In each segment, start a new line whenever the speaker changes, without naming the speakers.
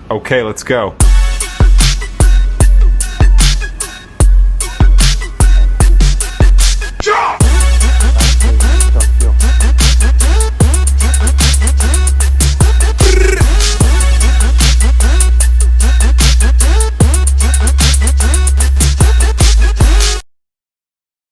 Okay, let's go.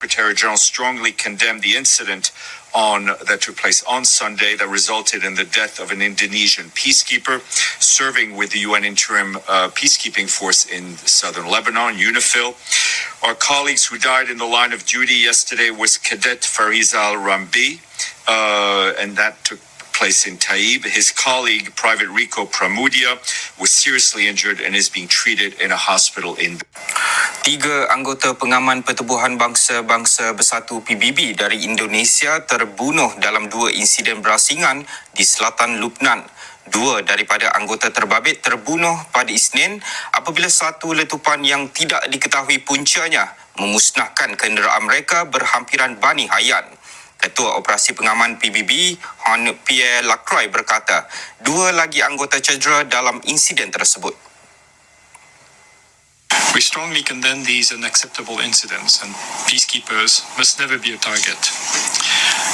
Secretary General strongly condemned the incident that took place on Sunday that resulted in the death of an Indonesian peacekeeper serving with the UN interim peacekeeping force in southern Lebanon, UNIFIL. Our colleagues who died in the line of duty yesterday was Cadet Farizal Rambi, and that took place in Taib. His colleague, Private Rico Pramudia, was seriously injured and is being treated in a hospital in.
3 anggota pengaman Pertubuhan Bangsa-Bangsa Bersatu PBB dari Indonesia terbunuh dalam 2 insiden berasingan di selatan Lubnan. 2 daripada anggota terbabit terbunuh pada Isnin apabila satu letupan yang tidak diketahui puncanya memusnahkan kenderaan mereka berhampiran Bani Hayan. Ketua Operasi Pengaman PBB, Hon Pierre Lacroix berkata, 2 lagi anggota cedera dalam insiden tersebut.
We strongly condemn these unacceptable incidents, and peacekeepers must never be a target.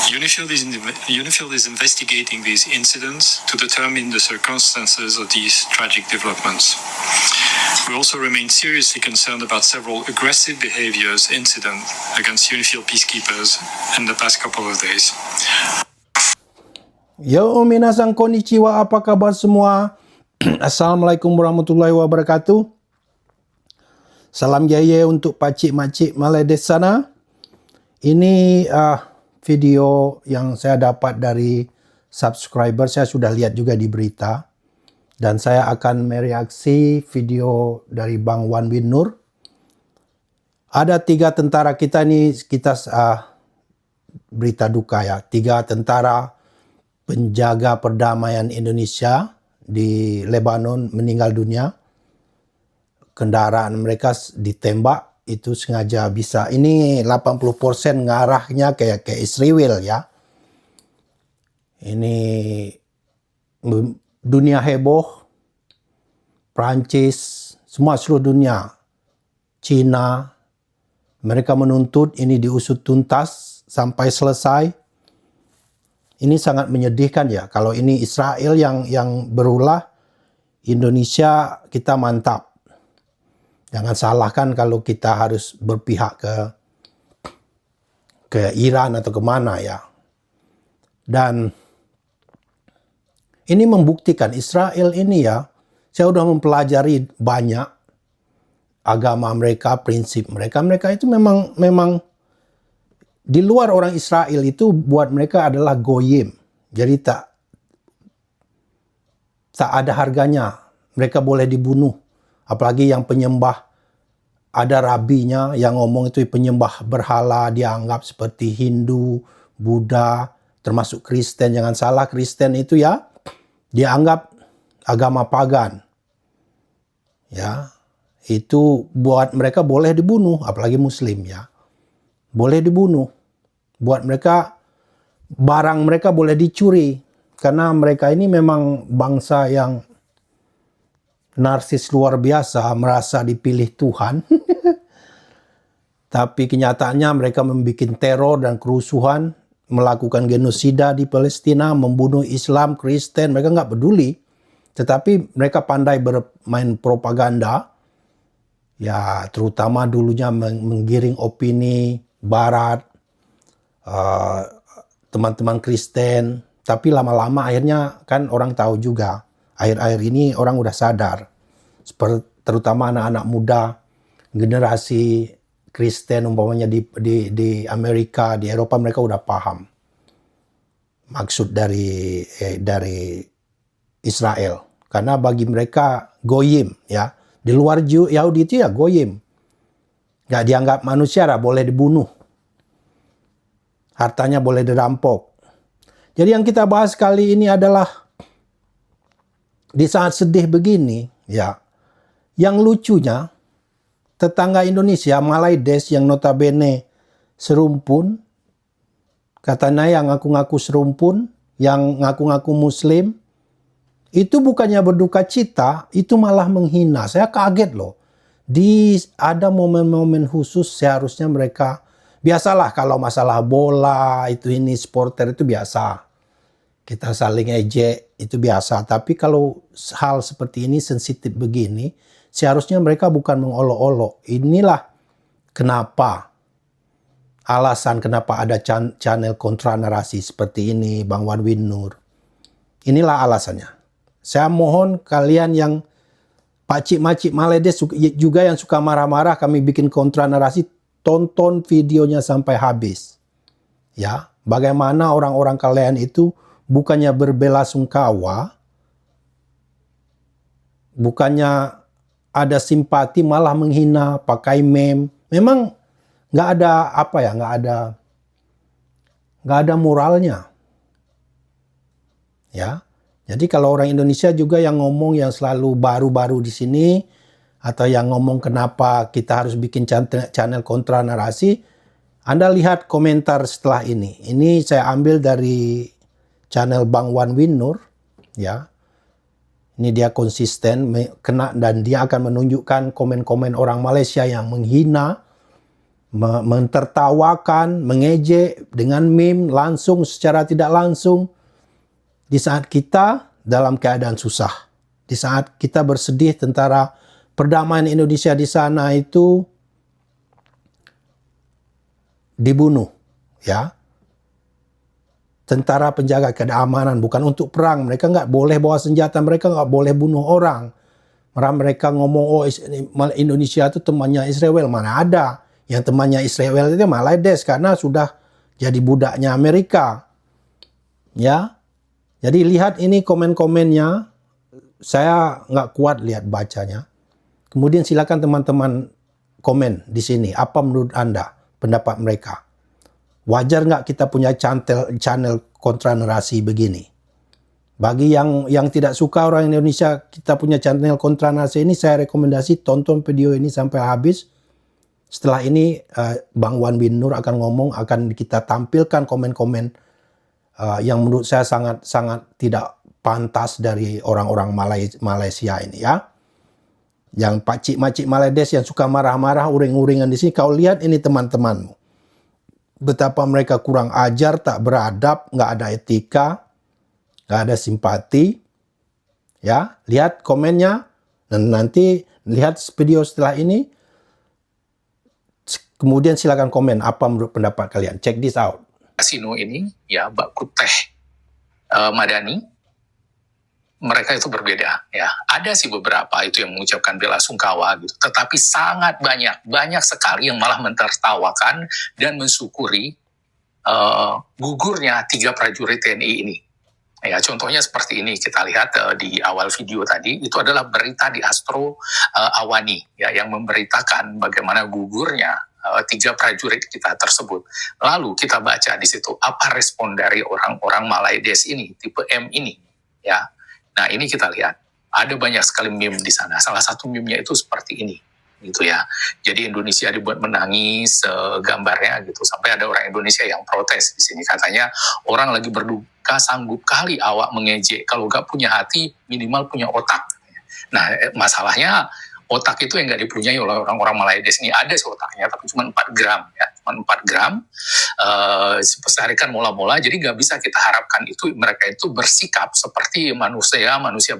UNIFIL is investigating these incidents to determine the circumstances of these tragic developments. We also remain seriously concerned about several aggressive incidents against UNIFIL peacekeepers in the past couple of days.
Yo minasan konnichiwa, apa kabar semua? Assalamualaikum warahmatullahi wabarakatuh. Salam jaya untuk pakcik-makcik Malay di sana. Ini video yang saya dapat dari subscriber. Saya sudah lihat juga di berita. Dan saya akan mereaksi video dari Bang Wan Win Nur. Ada 3 tentara kita ni, kita berita duka ya. 3 tentara penjaga perdamaian Indonesia di Lebanon meninggal dunia. Kendaraan mereka ditembak, itu sengaja bisa. Ini 80% ngarahnya kayak Israel ya. Ini dunia heboh, Prancis, semua seluruh dunia, Cina, mereka menuntut ini diusut tuntas sampai selesai. Ini sangat menyedihkan ya. Kalau ini Israel yang berulah, Indonesia kita mantap. Jangan salahkan kalau kita harus berpihak ke Iran atau kemana ya. Dan ini membuktikan Israel ini ya, saya sudah mempelajari banyak agama mereka, prinsip mereka. Mereka itu memang di luar orang Israel itu buat mereka adalah goyim. Jadi tak ada harganya. Mereka boleh dibunuh. Apalagi yang penyembah, ada rabinya yang ngomong itu penyembah berhala, dianggap seperti Hindu, Buddha, termasuk Kristen. Jangan salah, Kristen itu ya dianggap agama pagan. Ya, itu buat mereka boleh dibunuh, apalagi Muslim ya. Boleh dibunuh. Buat mereka, barang mereka boleh dicuri. Karena mereka ini memang bangsa yang narsis luar biasa, merasa dipilih Tuhan. Tapi kenyataannya mereka membuat teror dan kerusuhan, melakukan genosida di Palestina, membunuh Islam, Kristen, mereka nggak peduli. Tetapi mereka pandai bermain propaganda, ya terutama dulunya menggiring opini Barat, teman-teman Kristen. Tapi lama-lama akhirnya kan orang tahu juga. Akhir-akhir ini orang udah sadar, terutama anak-anak muda, generasi Kristen umpamanya di Amerika, di Eropa, mereka udah paham maksud dari Israel. Karena bagi mereka goyim ya, di luar Yahudi itu ya goyim, nggak dianggap manusia, boleh dibunuh, hartanya boleh dirampok. Jadi yang kita bahas kali ini adalah di saat sedih begini, ya, yang lucunya tetangga Indonesia, Malaides yang notabene serumpun, katanya yang ngaku-ngaku serumpun, yang ngaku-ngaku Muslim, Itu bukannya berduka cita, itu malah menghina. Saya kaget loh. Ada momen-momen khusus seharusnya mereka, biasalah kalau masalah bola, itu ini supporter itu biasa. Kita saling ejek, itu biasa. Tapi kalau hal seperti ini, sensitif begini, seharusnya mereka bukan mengolok-olok. Inilah kenapa, alasan kenapa ada channel kontra narasi seperti ini, Bang Wan Win Nur. Inilah alasannya. Saya mohon kalian yang pacik-macik Maledes juga yang suka marah-marah kami bikin kontra narasi, tonton videonya sampai habis. Ya, bagaimana orang-orang kalian itu bukannya berbelasungkawa, bukannya ada simpati, malah menghina, pakai meme. Memang nggak ada apa ya, nggak ada moralnya. Ya, jadi kalau orang Indonesia juga yang ngomong yang selalu baru-baru di sini, atau yang ngomong kenapa kita harus bikin channel kontra narasi, Anda lihat komentar setelah ini. Ini saya ambil dari channel Bang Wan Win Nur, ya. Ini dia konsisten kena, dan dia akan menunjukkan komen-komen orang Malaysia yang menghina, mentertawakan, mengejek dengan meme langsung secara tidak langsung. Di saat kita dalam keadaan susah, di saat kita bersedih tentara perdamaian Indonesia di sana itu dibunuh, ya. Tentara penjaga keamanan bukan untuk perang, mereka nggak boleh bawa senjata, mereka nggak boleh bunuh orang. Mereka ngomong, oh Indonesia itu temannya Israel, mana ada. Yang temannya Israel itu Maledes karena sudah jadi budaknya Amerika, ya. Jadi lihat ini komen-komennya, saya nggak kuat lihat bacanya. Kemudian silakan teman-teman komen di sini, apa menurut Anda pendapat mereka? Wajar nggak kita punya channel kontra narasi begini? Bagi yang tidak suka orang Indonesia kita punya channel kontra narasi ini, saya rekomendasi tonton video ini sampai habis. Setelah ini Bang Wan Win Nur akan ngomong, akan kita tampilkan komen-komen yang menurut saya sangat tidak pantas dari orang-orang Malaysia ini, ya. Yang pacik-macik Maledes yang suka marah-marah, uring-uringan di sini, kau lihat ini teman-temanmu. Betapa mereka kurang ajar, tak beradab, nggak ada etika, nggak ada simpati. Ya, lihat komennya, dan nanti lihat video setelah ini. Kemudian silakan komen apa menurut pendapat kalian. Check this out.
Kasino ini, ya, Mbak Kuteh Madani, mereka itu berbeda, ya. Ada sih beberapa itu yang mengucapkan bela sungkawa gitu, tetapi sangat banyak sekali yang malah mentertawakan dan mensyukuri gugurnya 3 prajurit TNI ini. Ya, contohnya seperti ini, kita lihat di awal video tadi, itu adalah berita di Astro Awani, ya, yang memberitakan bagaimana gugurnya 3 prajurit kita tersebut. Lalu kita baca di situ apa respon dari orang-orang Maledes ini, tipe M ini, ya. Nah, ini kita lihat ada banyak sekali meme di sana. Salah satu meme-nya itu seperti ini, gitu ya. Jadi Indonesia dibuat menangis, gambarnya gitu. Sampai ada orang Indonesia yang protes di sini, katanya orang lagi berduka sanggup kali awak mengejek, kalau gak punya hati minimal punya otak. Nah, masalahnya otak itu yang nggak dipunyai oleh orang-orang Maledes ini. Ada sih otaknya, tapi cuma 4 gram, ya, cuma 4 gram. Sehari kan mola-mola, jadi nggak bisa kita harapkan itu mereka itu bersikap seperti manusia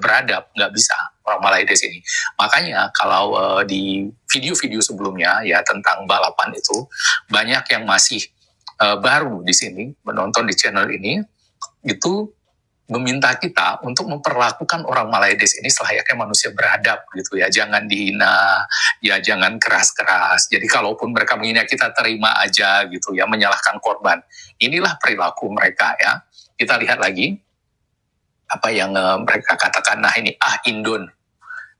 beradab, nggak bisa orang Maledes ini. Makanya kalau di video-video sebelumnya ya tentang balapan itu, banyak yang masih baru di sini menonton di channel ini, itu meminta kita untuk memperlakukan orang Maledes ini selayaknya manusia beradab gitu ya, jangan dihina, ya jangan keras-keras. Jadi kalaupun mereka menghina kita terima aja gitu ya, menyalahkan korban. Inilah perilaku mereka ya. Kita lihat lagi apa yang mereka katakan. Nah ini Indon,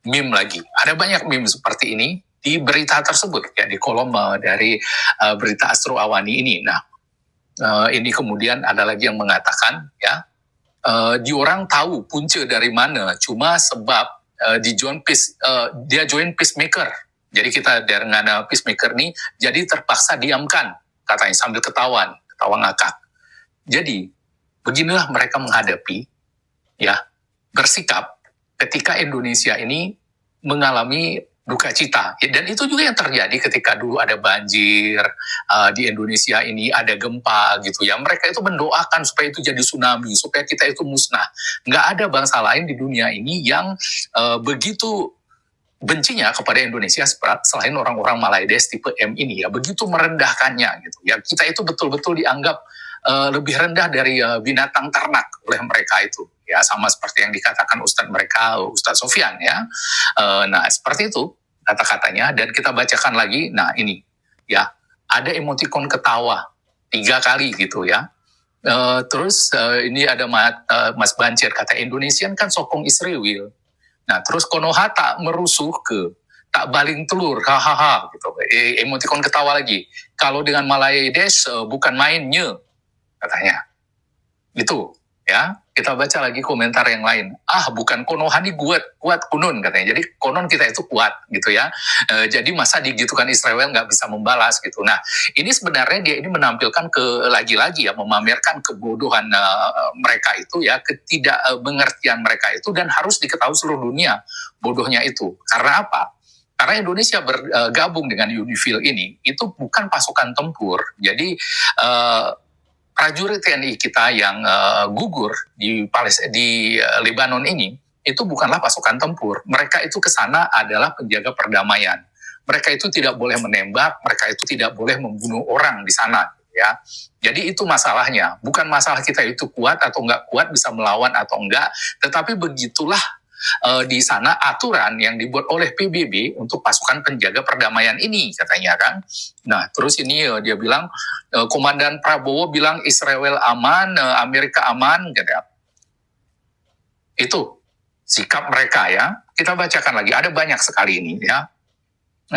meme lagi. Ada banyak meme seperti ini di berita tersebut ya, di kolom dari berita Astro Awani ini. Nah ini kemudian ada lagi yang mengatakan ya, diorang tahu punca dari mana, cuma sebab dia join peacemaker. Jadi kita dengan peacemaker nih, jadi terpaksa diamkan, katanya sambil ketawa ngakak. Jadi beginilah mereka menghadapi ya bersikap ketika Indonesia ini mengalami duka cita. Dan itu juga yang terjadi ketika dulu ada banjir di Indonesia ini, ada gempa gitu ya. Mereka itu mendoakan supaya itu jadi tsunami, supaya kita itu musnah. Nggak ada bangsa lain di dunia ini yang begitu bencinya kepada Indonesia selain orang-orang Malaides tipe M ini ya, begitu merendahkannya gitu ya. Kita itu betul-betul dianggap lebih rendah dari binatang ternak oleh mereka itu ya, sama seperti yang dikatakan Ustadz mereka, Ustadz Sofyan ya. Nah seperti itu kata-katanya, dan kita bacakan lagi. Nah ini ya, ada emoticon ketawa 3 kali gitu ya. Terus ini ada Mas Bancer kata Indonesian kan sokong Israel. Nah terus Konohata merusuh ke tak baling telur, hahaha gitu. Emoticon ketawa lagi. Kalau dengan Malaides bukan mainnya katanya. Itu ya. Kita baca lagi komentar yang lain. Bukan Konohani kuat kunun katanya. Jadi konon kita itu kuat gitu ya. Jadi masa digitukan Israel nggak bisa membalas gitu. Nah ini sebenarnya dia ini menampilkan lagi-lagi ya, memamerkan kebodohan mereka itu ya, ketidakmengertian mereka itu, dan harus diketahui seluruh dunia bodohnya itu. Karena apa? Karena Indonesia bergabung dengan UNIFIL ini itu bukan pasukan tempur. Jadi prajurit TNI kita yang gugur di Lebanon ini itu bukanlah pasukan tempur. Mereka itu ke sana adalah penjaga perdamaian. Mereka itu tidak boleh menembak, mereka itu tidak boleh membunuh orang di sana ya. Jadi itu masalahnya. Bukan masalah kita itu kuat atau enggak kuat, bisa melawan atau enggak, tetapi begitulah di sana aturan yang dibuat oleh PBB untuk pasukan penjaga perdamaian ini katanya kan. Nah terus ini dia bilang Komandan Prabowo bilang Israel aman, Amerika aman gitu. Itu sikap mereka ya. Kita bacakan lagi, ada banyak sekali ini ya.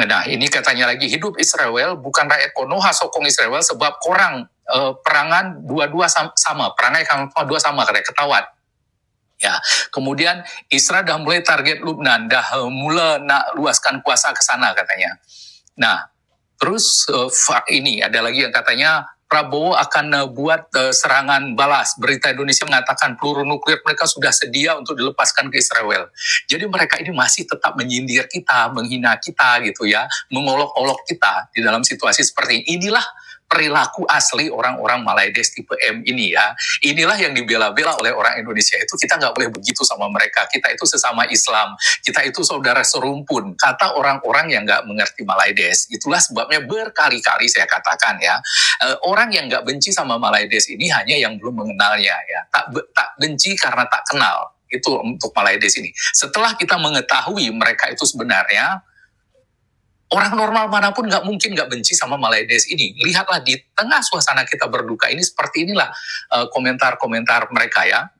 Nah ini katanya lagi, hidup Israel, bukan rakyat Konoha sokong Israel sebab korang perangan dua-dua sama, perangai dua sama katanya, ketawat. Ya, kemudian Israel dah mulai target Lubnan, dah mula nak luaskan kuasa ke sana katanya. Nah, terus ini ada lagi yang katanya Prabowo akan buat serangan balas. Berita Indonesia mengatakan peluru nuklir mereka sudah sedia untuk dilepaskan ke Israel. Jadi mereka ini masih tetap menyindir kita, menghina kita gitu ya, mengolok-olok kita di dalam situasi seperti ini. Inilah perilaku asli orang-orang Malaides tipe M ini ya. Inilah yang dibela-bela oleh orang Indonesia itu. Kita nggak boleh begitu sama mereka. Kita itu sesama Islam. Kita itu saudara serumpun. Kata orang-orang yang nggak mengerti Malaides. Itulah sebabnya berkali-kali saya katakan ya. Orang yang nggak benci sama Malaides ini hanya yang belum mengenalnya ya. Tak benci karena tak kenal. Itu untuk Malaides ini. Setelah kita mengetahui mereka itu sebenarnya, orang normal manapun nggak mungkin nggak benci sama Malaides ini. Lihatlah di tengah suasana kita berduka ini, seperti inilah komentar-komentar mereka ya.